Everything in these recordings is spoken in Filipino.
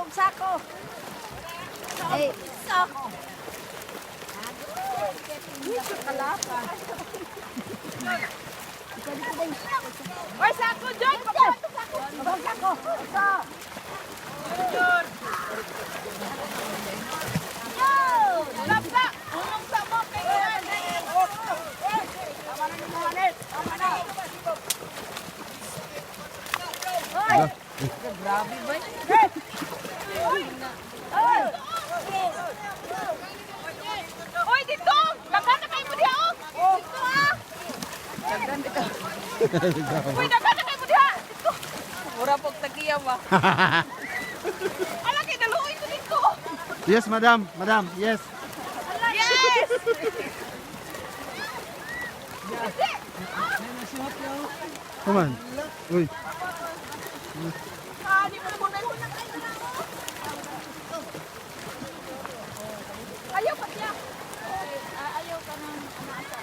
kong sako. Ay, sako. Kalapa. Oy, sako, John! Abang sako! John! Yo! Lapsa! Unong sa mo kay Juan! Tama na ni Juanet! Tama na! Hoy! Grabe ba? Hoy, dito! Dagan na kayo mo diha, oh! Dito, ah! Dagan dito. Uy, dagan na kayo mo diha! Dito! Mura pong tagiya ba? Ala, kayo naluoy ko dito! Yes, madam. Madam, yes. Yes! Come on. Uy. Ah, di mo na muna yung unang kayo na. Ayaw pa siya. Ayaw ka ng naasa.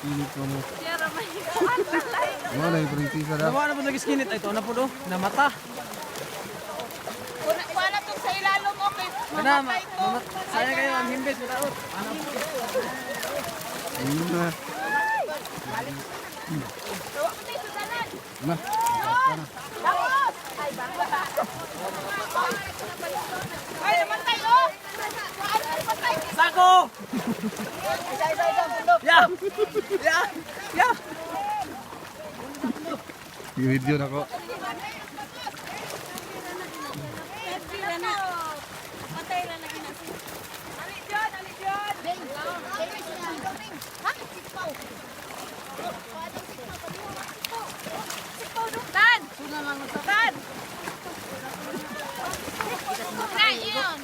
Pilit mo mo. Siya ramay. Wala yung prinsesa daw. Nawa na po lagi skinit. Ito na po do. Na mata. Wala tong sa ilalong, okay. Kana, Mamatay to. sayang kayo ang himbis. Madaot. Ano? Ayun na. Tawa ko tayo, sudanan. Na. Tapos! Ay, bangla. Ay, namatay, oh! Paano namatay? Sako! Isa, bundok. Ya! Ya! Ya! I-video na ko. Patay lang lagi na siya. Ali John! Ali John! Tan! Tan! Na, yun!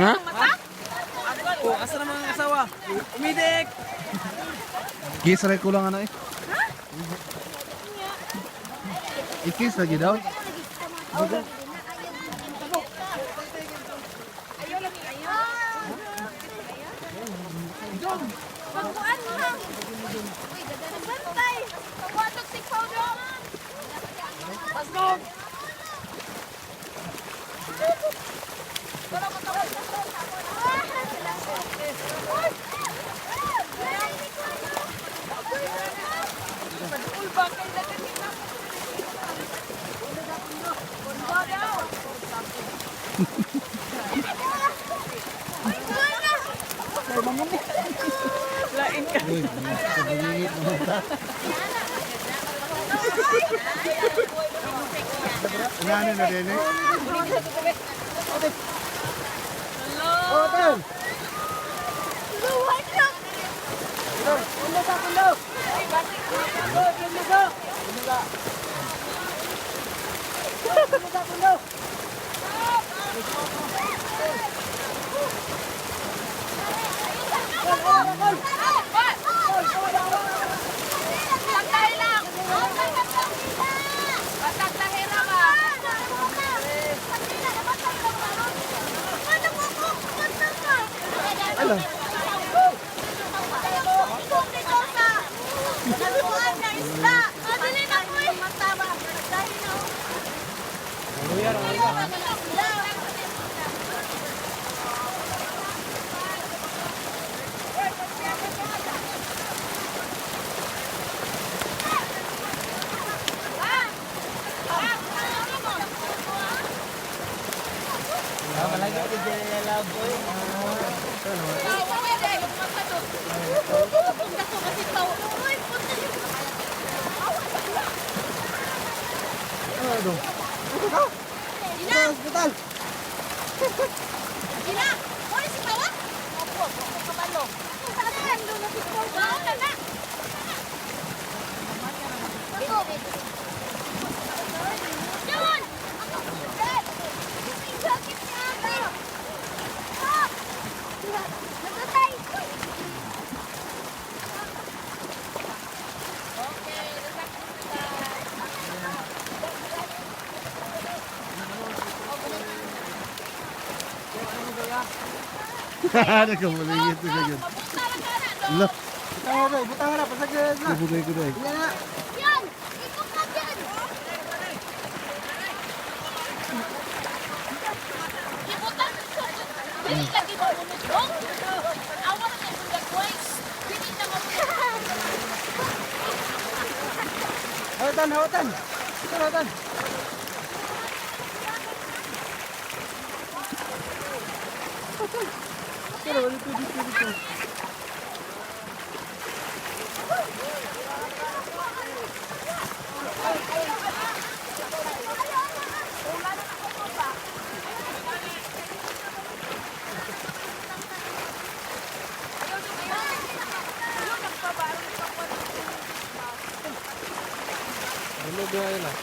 Ha? Mata? Oh, asa na mga asawa? Umidik! Kiss rin ko lang ano eh. I-kiss lagi daw. Pagkuan mo lang! Uy, nagbantay! Pagwatok si Paulo! Let's go! Pero matawag na sa Lain ka. Uy, sabingit mo ta. Ano na din eh? Oh, Tan! Luwan lang! Sandali lang! Basag na hira ba? Ano? Naluan na isda! Madali na po eh! Dahil na Ano? Hospital! Ina! Ano si Tawa? Opo, kabalo. Saan doon na si Tawa? Wala na! John! Sakit niya ako! Natatay! Okay, Nagkamulingit na siya yun. mapunta lang ka na, no? Look. Butang na, pasagyan na. Kuday. Yan na. Yan! Ikot na dyan! Ibutan! Dili lagi mo lumutong! Awa na yung gagawin! Dili na mo Hawatan. Hawatan. Pero dito. Ano ba yun ah?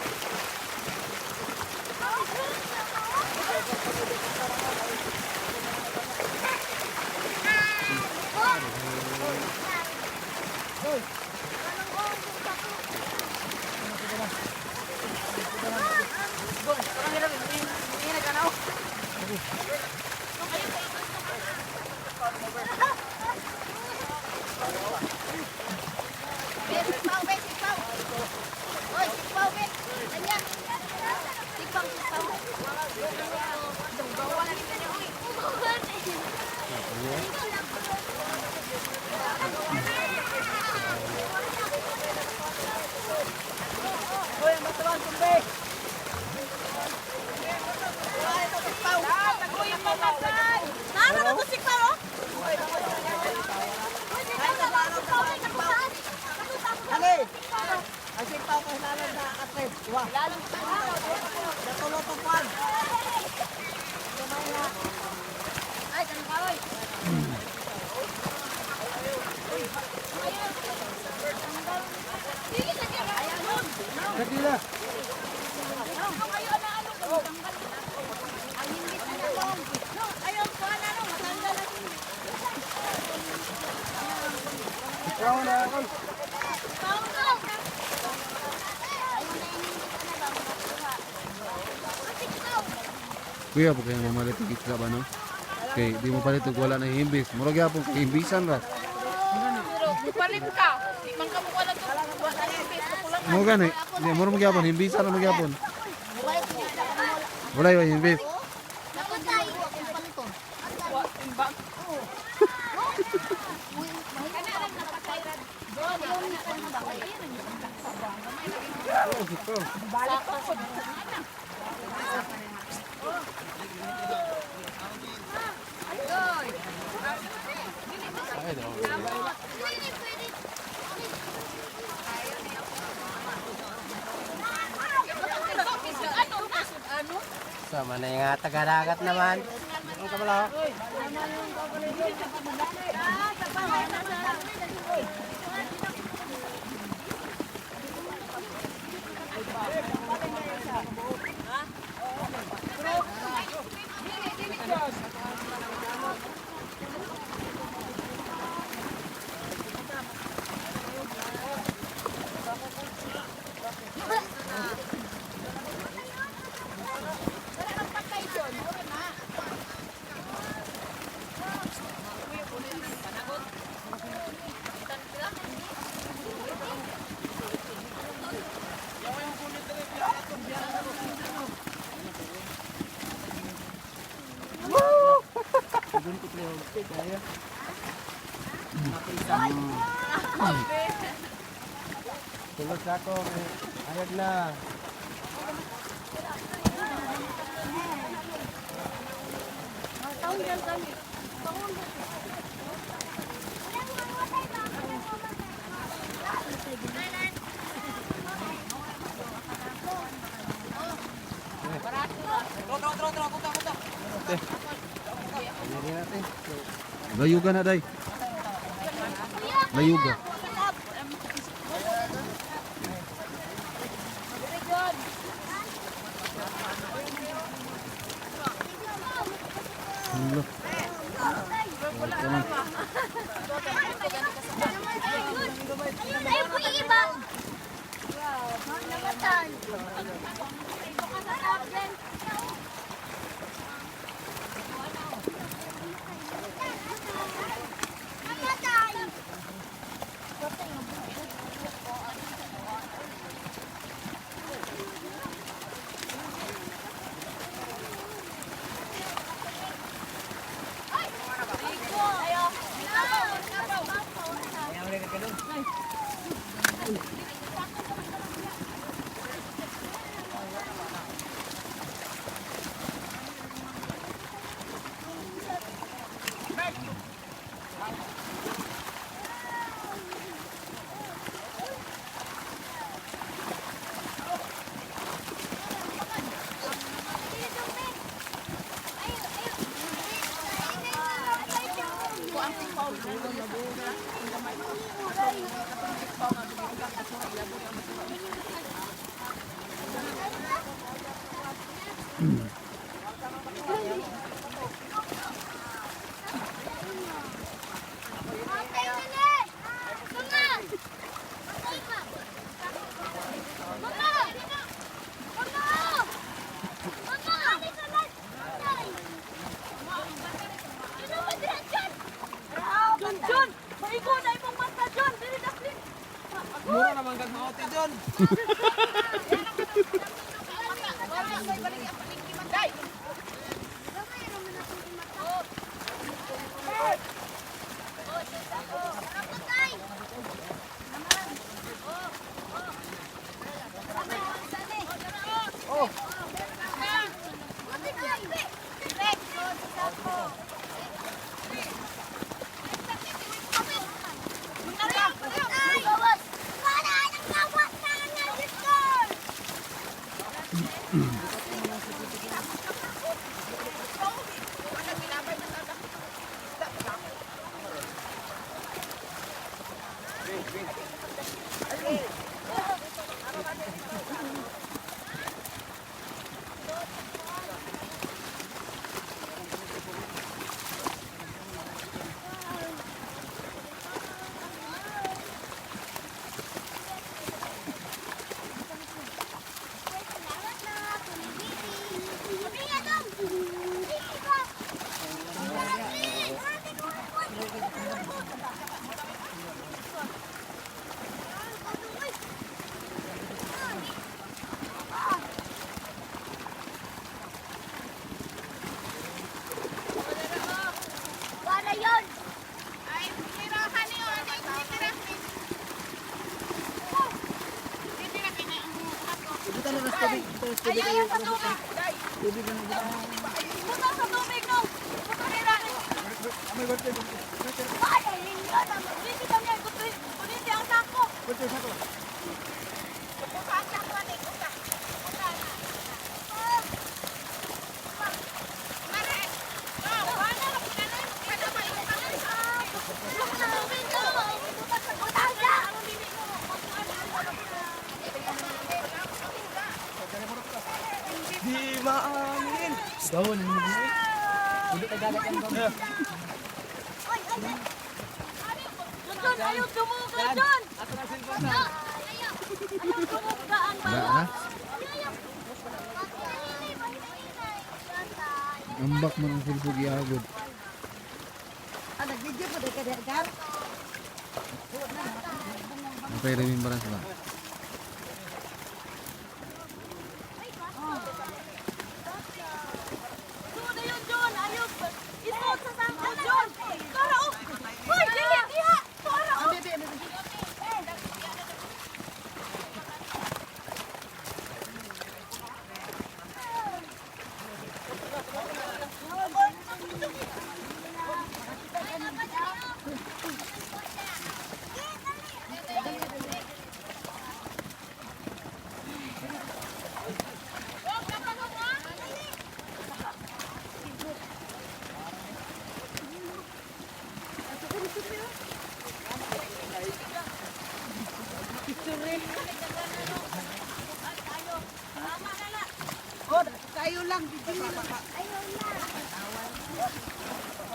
Sakila. Ikaw na ako. Kuya, po kayo mamalit ng isla ba, no? Okay, di mo palit wala na himbis. Murag yapon, himbisan ra. Palit ka! Di man ka mukha lang ito. Mo gani, di mo magyapon, himbisan ra magyapon. Wala yung himbis. Sama na yung taga-dagat naman. Ang kamalaw. Tulog ako. Ayag na. Layuga na, day. Layuga. Hello. Ay, pugi iba! Nagatan! John! Maigo na imong mata, John! Dili na flip! Mura naman kang maote dyan. Ayaw sa tubig! Puta sa tubig, no! Puta nila! Ay, hindi na! Hindi kami! Kuniti ang sako! Puta ang sako, ane! Puta! Mare! No! Wala na! Pinanay mo! Pinanay mo! Puta sa tubig, no! Puta sa tubig! Ano bili mo? Di maangin. Dahon mo mo. Hindi ka dagat ang gamit. John, ayaw dumuga, John! Ato na cellphone na. Ayaw dumuga ang Wala bala! na. Ambak mo ng silbog iagod. Nag-video po dahil ka dahil? Okay, remembrance ba? Doon na yun, John! Ayaw! Isuot sa sangko, John! Tara, oh! Hoy, dili! Diha! Tara, oh! Oh, kayo lang, bibili lang. Ayaw na.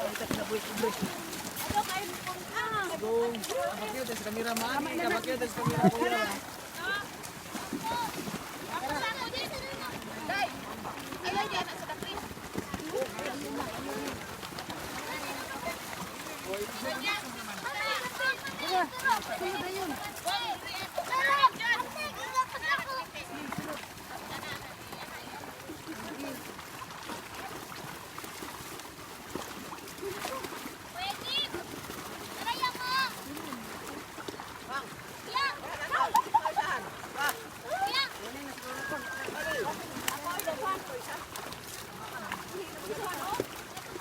Ayaw kayo pong Bakit sa kamera man? Bakit sa kamera ko? Ayaw dyan, sa dakri.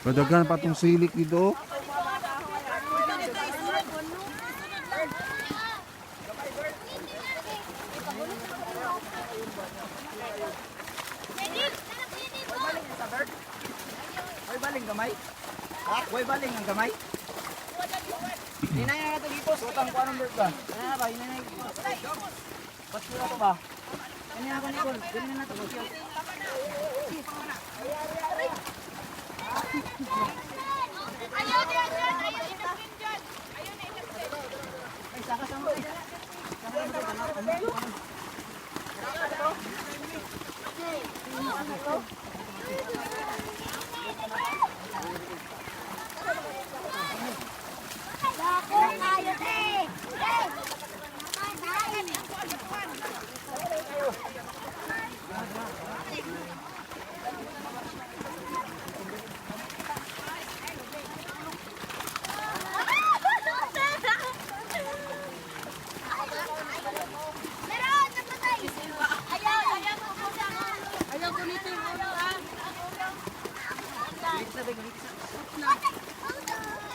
Padagan pa tong silik dito. Way baling gamay. Ha? Way baling ang gamay. Hinay na ito dito. Sutang ko anong bird ba? Hinay ba? Hinay na. Ba't sila to ba? Ganyan ako Nicole. Ganyan na ito. Ayaw niya dyan! Ayaw inapin dyan! Ayaw na inapin. Ay, saka sa mga.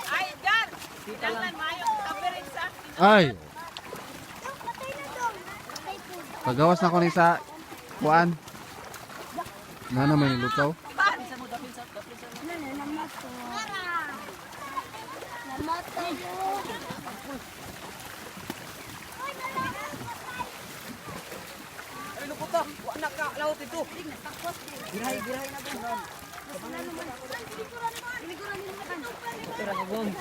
Ay, dyan! Dalan mayo. Kapirin sa Ay. Pagawas na ko ni sa kuan. Na naman yung lutaw. Ay, luputa. Anak ka. Laot ito. Girahay na ito. Tira ka gong.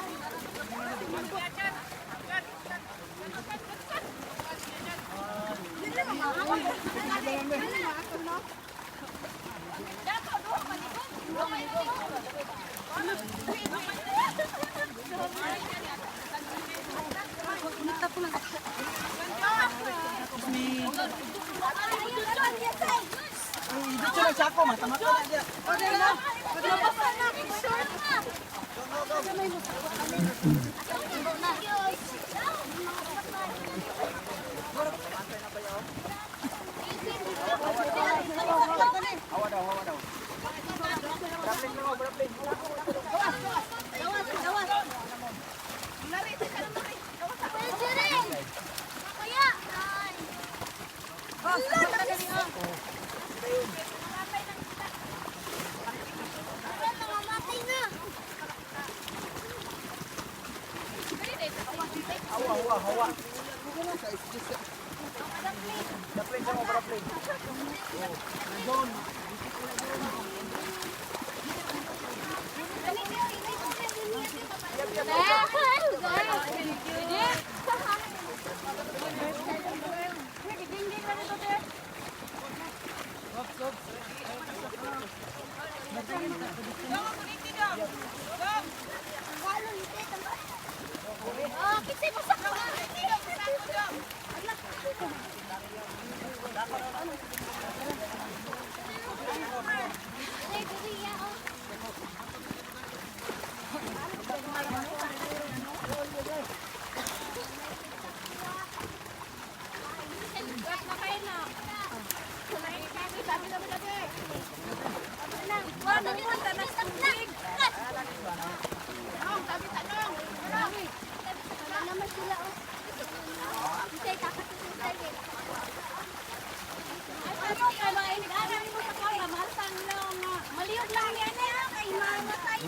Dito siya nagsako. Matama ka na dyan. Hawa daw, hawa daw. Grappling na mo, grappling. Hawa, hawa, hawa. Grappling ka mo, grappling. Maliog lang yan eh, kay mamatay.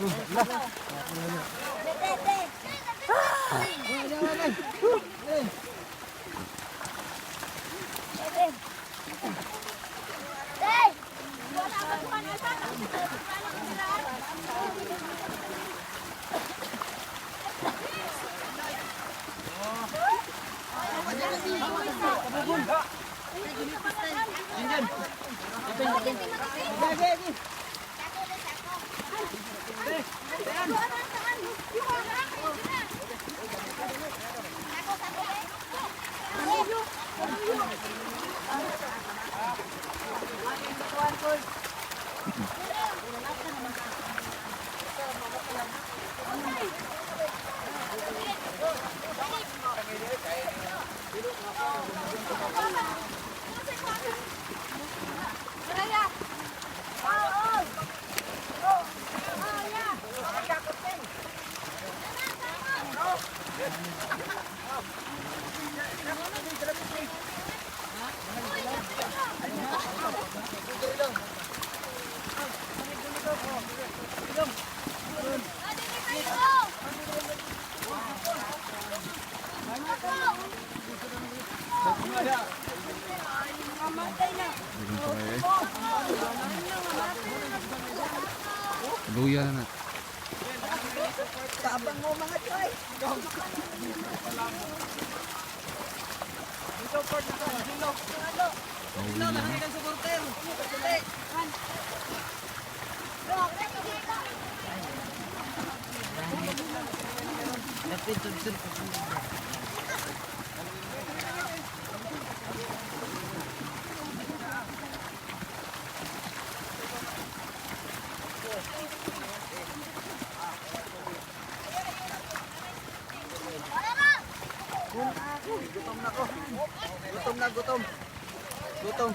Ayun pa kayo eh. Luya na. Tabang mo mga try. Dito, Port, dito. Dito. Luya na. Ang supporter. Gutom na ko. Gutom na, gutom. Gutom.